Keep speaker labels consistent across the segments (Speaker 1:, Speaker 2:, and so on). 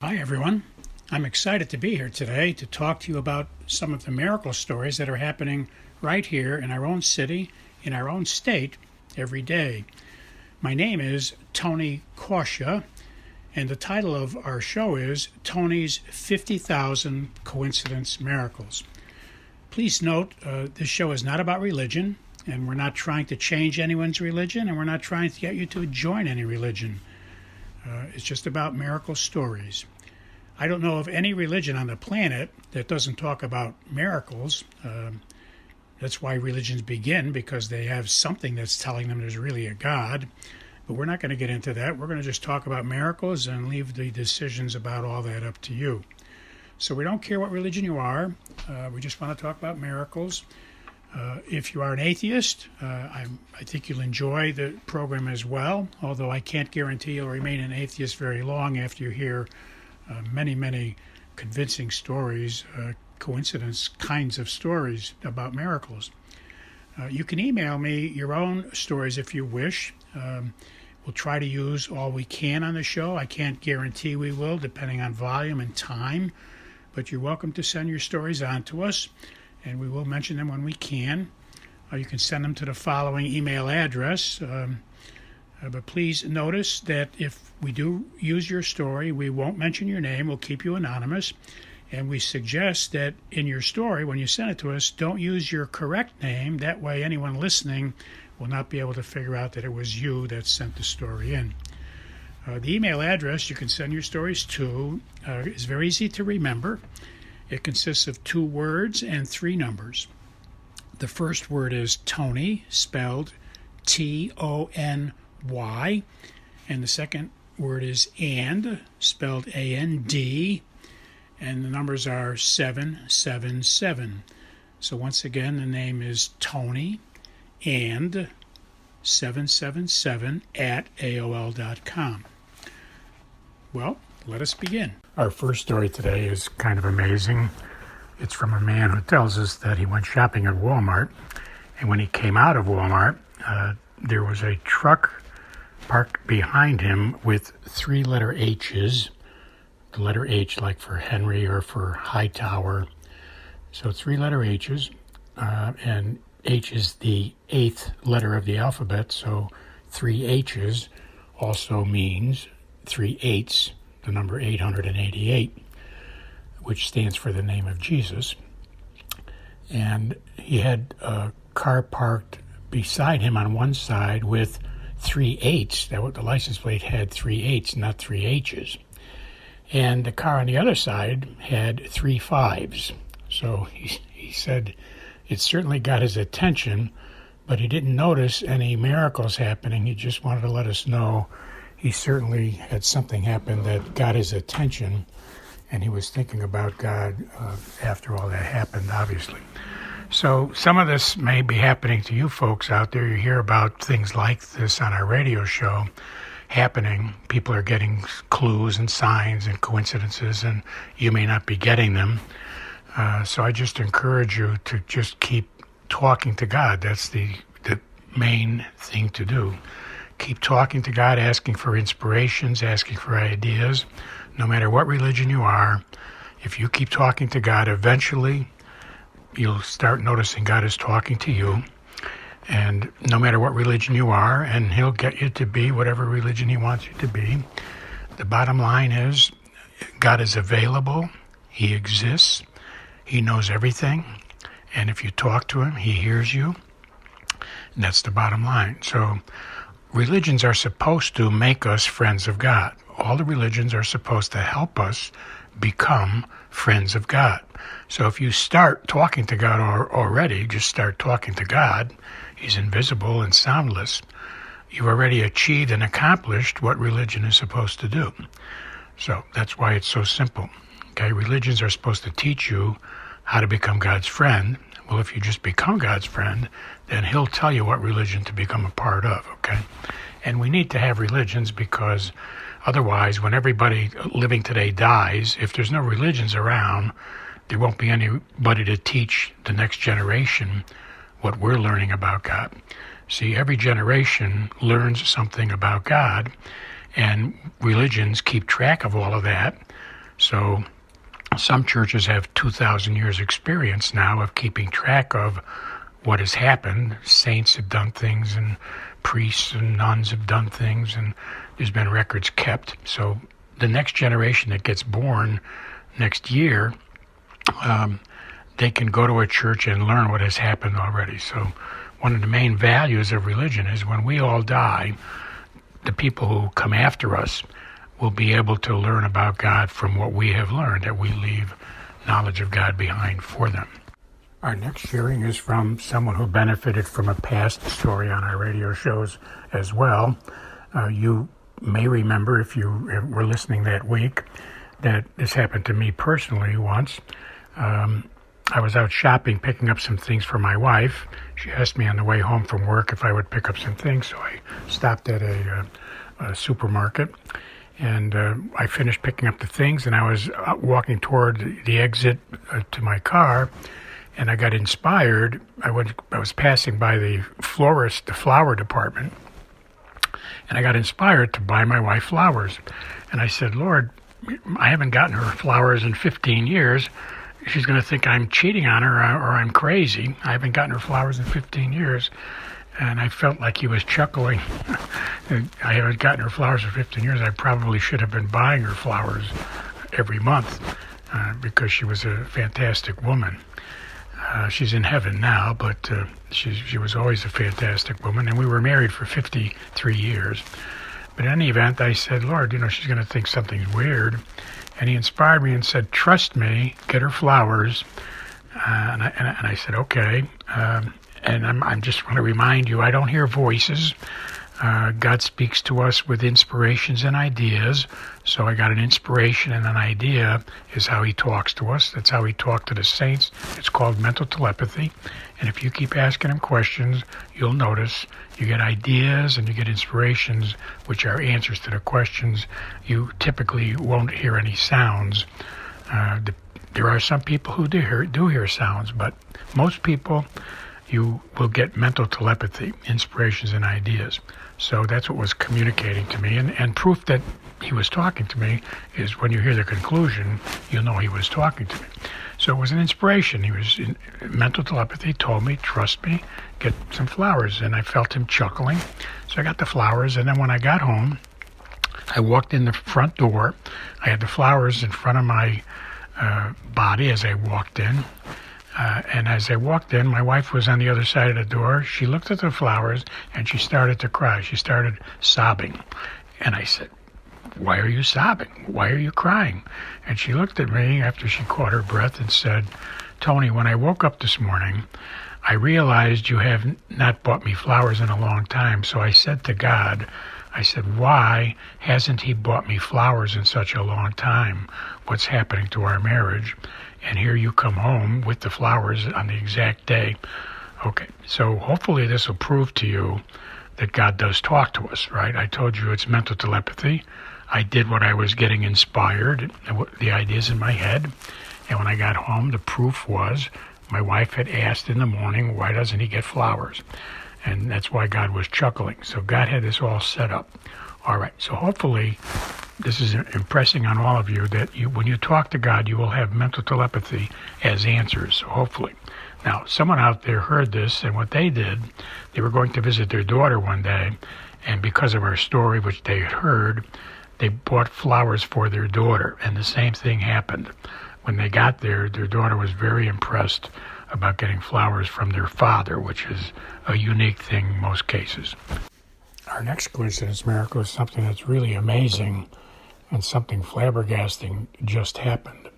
Speaker 1: Hi, everyone. I'm excited to be here today to talk to you about some of the miracle stories that are happening right here in our own city, in our own state, every day. My name is Tony Kausha, and the title of our show is Tony's 50,000 Coincidence Miracles. Please note, this show is not about religion, and we're not trying to change anyone's religion, and we're not trying to get you to join any religion. It's just about miracle stories. I don't know of any religion on the planet that doesn't talk about miracles. That's why religions begin, because they have something that's telling them there's really a God. But we're not going to get into that. We're going to just talk about miracles and leave the decisions about all that up to you. So we don't care what religion you are. We just want to talk about miracles. If you are an atheist, I think you'll enjoy the program as well, although I can't guarantee you'll remain an atheist very long after you hear many convincing stories, coincidence kinds of stories about miracles. You can email me your own stories if you wish. We'll try to use all we can on the show. I can't guarantee we will, depending on volume and time, but you're welcome to send your stories on to us, and we will mention them when we can. You can send them to the following email address. But please notice that if we do use your story, we won't mention your name. We'll keep you anonymous. And we suggest that in your story, when you send it to us, don't use your correct name. That way anyone listening will not be able to figure out that it was you that sent the story in. The email address you can send your stories to is very easy to remember. It consists of 2 words and 3 numbers. The first word is Tony, spelled Tony, and the second word is and, spelled A-N-D, and the numbers are 777. So once again, the name is Tony and 777 at AOL.com. Well, let us begin. Our first story today is kind of amazing. It's from a man who tells us that he went shopping at Walmart, and when he came out of Walmart, there was a truck parked behind him with 3-letter H's, the letter H like for Henry or for Hightower. So 3-letter H's, and H is the 8th letter of the alphabet, so 3 H's also means 3 8s, the number 888, which stands for the name of Jesus. And he had a car parked beside him on one side with 3 8s. The license plate had 3 8s, not 3 H's. And the car on the other side had 3 5s. So he said it certainly got his attention, but he didn't notice any miracles happening. He just wanted to let us know he certainly had something happen that got his attention, and he was thinking about God after all that happened, obviously. So some of this may be happening to you folks out there. You hear about things like this on our radio show happening. People are getting clues and signs and coincidences, and you may not be getting them. So I just encourage you to just keep talking to God. That's the main thing to do. Keep talking to God, asking for inspirations, asking for ideas. No matter what religion you are, if you keep talking to God, eventually you'll start noticing God is talking to you. And no matter what religion you are, and he'll get you to be whatever religion he wants you to be. The bottom line is God is available. He exists. He knows everything. And if you talk to him, he hears you. And that's the bottom line. So religions are supposed to make us friends of God. All the religions are supposed to help us become friends of God. So if you start talking to God already, just start talking to God, he's invisible and soundless, you've already achieved and accomplished what religion is supposed to do. So that's why it's so simple. Okay, religions are supposed to teach you how to become God's friend. Well, if you just become God's friend, then he'll tell you what religion to become a part of, okay? And we need to have religions because otherwise, when everybody living today dies, if there's no religions around, there won't be anybody to teach the next generation what we're learning about God. See, every generation learns something about God, and religions keep track of all of that So some churches have 2,000 years experience now of keeping track of what has happened. Saints have done things, and priests and nuns have done things, and there's been records kept. So the next generation that gets born next year, they can go to a church and learn what has happened already. So one of the main values of religion is when we all die, the people who come after us will be able to learn about God from what we have learned, that we leave knowledge of God behind for them. Our next sharing is from someone who benefited from a past story on our radio shows as well. You may remember, if you were listening that week, that this happened to me personally once. I was out shopping, picking up some things for my wife. She asked me on the way home from work if I would pick up some things, so I stopped at a supermarket. And I finished picking up the things, and I was walking toward the exit to my car, and I got inspired. I was passing by the flower department, and I got inspired to buy my wife flowers. And I said, Lord, I haven't gotten her flowers in 15 years. She's going to think I'm cheating on her or I'm crazy. I haven't gotten her flowers in 15 years. And I felt like he was chuckling. I haven't gotten her flowers for 15 years. I probably should have been buying her flowers every month because she was a fantastic woman. She's in heaven now, but she was always a fantastic woman. And we were married for 53 years. But in any event, I said, Lord, she's going to think something's weird. And he inspired me and said, trust me, get her flowers. And I said, okay. And I'm just want to remind you, I don't hear voices. God speaks to us with inspirations and ideas. So I got an inspiration and an idea is how he talks to us. That's how he talked to the saints. It's called mental telepathy. And if you keep asking him questions, you'll notice you get ideas and you get inspirations, which are answers to the questions. You typically won't hear any sounds. There are some people who do hear sounds, but most people, you will get mental telepathy, inspirations and ideas. So that's what was communicating to me. And proof that he was talking to me is when you hear the conclusion, you'll know he was talking to me. So it was an inspiration. He was in mental telepathy, told me, trust me, get some flowers. And I felt him chuckling. So I got the flowers. And then when I got home, I walked in the front door. I had the flowers in front of my body as I walked in. And as I walked in, my wife was on the other side of the door. She looked at the flowers, and she started to cry. She started sobbing. And I said, why are you sobbing? Why are you crying? And she looked at me after she caught her breath and said, Tony, when I woke up this morning, I realized you have not bought me flowers in a long time. So I said to God, I said, why hasn't he bought me flowers in such a long time? What's happening to our marriage? And here you come home with the flowers on the exact day. Okay, so hopefully this will prove to you that God does talk to us, right? I told you it's mental telepathy. I did what I was getting inspired, the ideas in my head. And when I got home, the proof was my wife had asked in the morning, why doesn't he get flowers? And that's why God was chuckling. So God had this all set up. All right, so hopefully this is impressing on all of you that when you talk to God, you will have mental telepathy as answers, so hopefully. Now, someone out there heard this, and what they did, they were going to visit their daughter one day, and because of our story, which they had heard, they bought flowers for their daughter, and the same thing happened. When they got there, their daughter was very impressed about getting flowers from their father, which is a unique thing in most cases. Our next coincidence miracle is something that's really amazing and something flabbergasting just happened.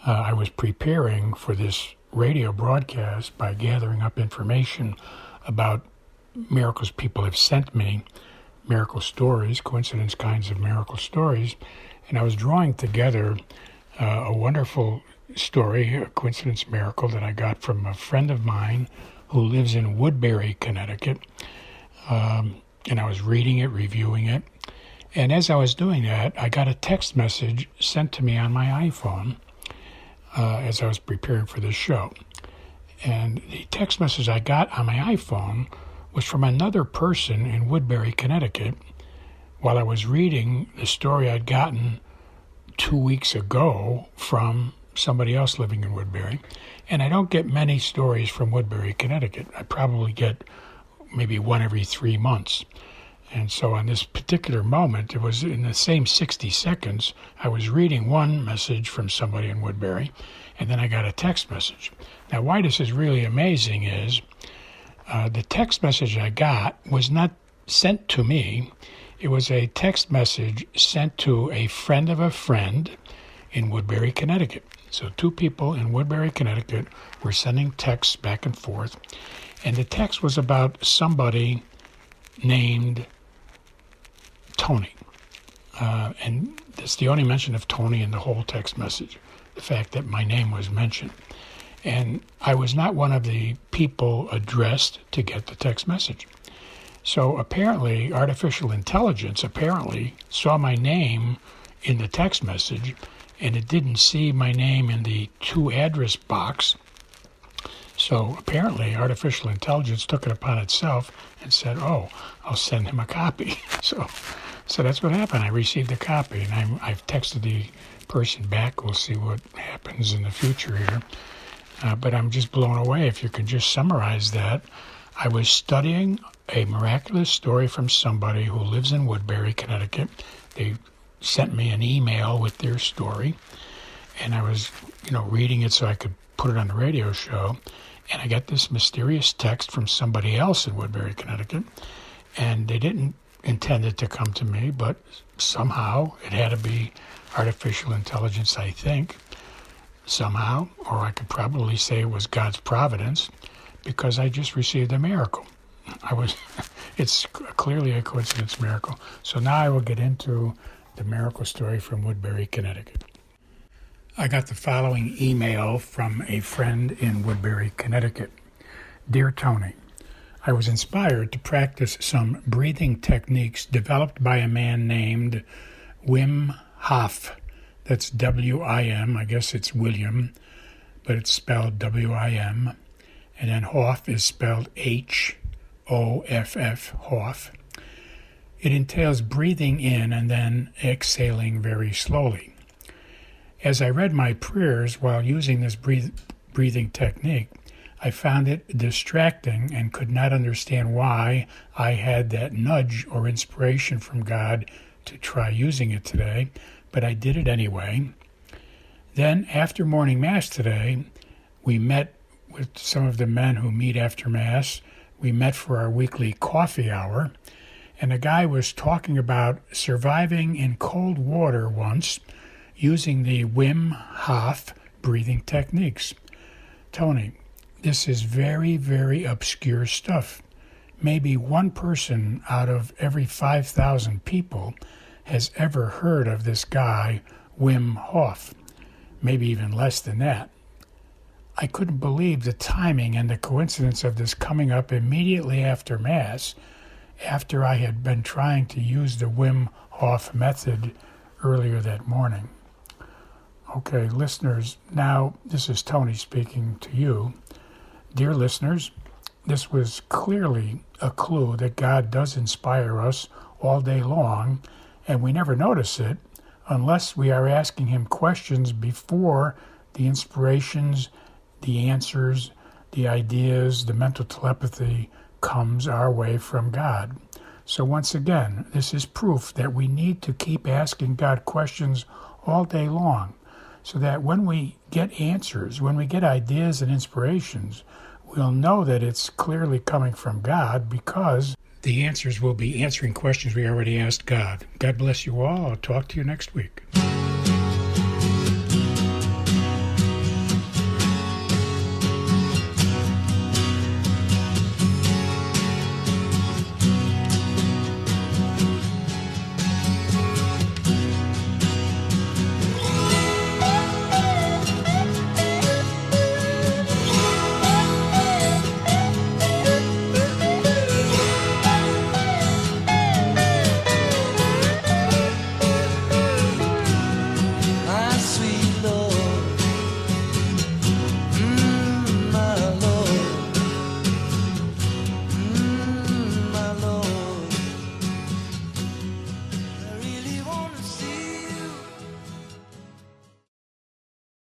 Speaker 1: I was preparing for this radio broadcast by gathering up information about miracles people have sent me, miracle stories, coincidence kinds of miracle stories, and I was drawing together a wonderful story, a coincidence miracle that I got from a friend of mine who lives in Woodbury, Connecticut. And I was reading it, reviewing it. And as I was doing that, I got a text message sent to me on my iPhone as I was preparing for this show. And the text message I got on my iPhone was from another person in Woodbury, Connecticut, while I was reading the story I'd gotten 2 weeks ago from somebody else living in Woodbury. And I don't get many stories from Woodbury, Connecticut. I probably get maybe one every 3 months. And so on this particular moment, it was in the same 60 seconds, I was reading one message from somebody in Woodbury, and then I got a text message. Now, why this is really amazing is the text message I got was not sent to me. It was a text message sent to a friend of a friend in Woodbury, Connecticut. So 2 people in Woodbury, Connecticut were sending texts back and forth. And the text was about somebody named Tony. And that's the only mention of Tony in the whole text message, the fact that my name was mentioned. And I was not one of the people addressed to get the text message. So apparently, artificial intelligence saw my name in the text message, and it didn't see my name in the to address box. So apparently, artificial intelligence took it upon itself and said, oh, I'll send him a copy. So that's what happened. I received a copy, and I've texted the person back. We'll see what happens in the future here. But I'm just blown away. If you can just summarize that, I was studying a miraculous story from somebody who lives in Woodbury, Connecticut. They sent me an email with their story, and I was, reading it so I could put it on the radio show. And I got this mysterious text from somebody else in Woodbury, Connecticut, and they didn't intend it to come to me, but somehow it had to be artificial intelligence, I think, somehow, or I could probably say it was God's providence, because I just received a miracle. It's clearly a coincidence miracle. So now I will get into the miracle story from Woodbury, Connecticut. I got the following email from a friend in Woodbury, Connecticut. Dear Tony, I was inspired to practice some breathing techniques developed by a man named Wim Hoff. That's W-I-M. I guess it's William, but it's spelled W-I-M. And then Hoff is spelled H-O-F-F, Hoff. It entails breathing in and then exhaling very slowly. As I read my prayers while using this breathing technique, I found it distracting and could not understand why I had that nudge or inspiration from God to try using it today, but I did it anyway. Then, after morning Mass today, we met with some of the men who meet after Mass. We met for our weekly coffee hour, and a guy was talking about surviving in cold water once using the Wim Hoff breathing techniques. Tony, this is very, very obscure stuff. Maybe one person out of every 5,000 people has ever heard of this guy, Wim Hoff. Maybe even less than that. I couldn't believe the timing and the coincidence of this coming up immediately after Mass, after I had been trying to use the Wim Hoff method earlier that morning. Okay, listeners, now this is Tony speaking to you. Dear listeners, this was clearly a clue that God does inspire us all day long, and we never notice it unless we are asking him questions before the inspirations, the answers, the ideas, the mental telepathy comes our way from God. So once again, this is proof that we need to keep asking God questions all day long, so that when we get answers, when we get ideas and inspirations, we'll know that it's clearly coming from God, because the answers will be answering questions we already asked God. God bless you all. I'll talk to you next week.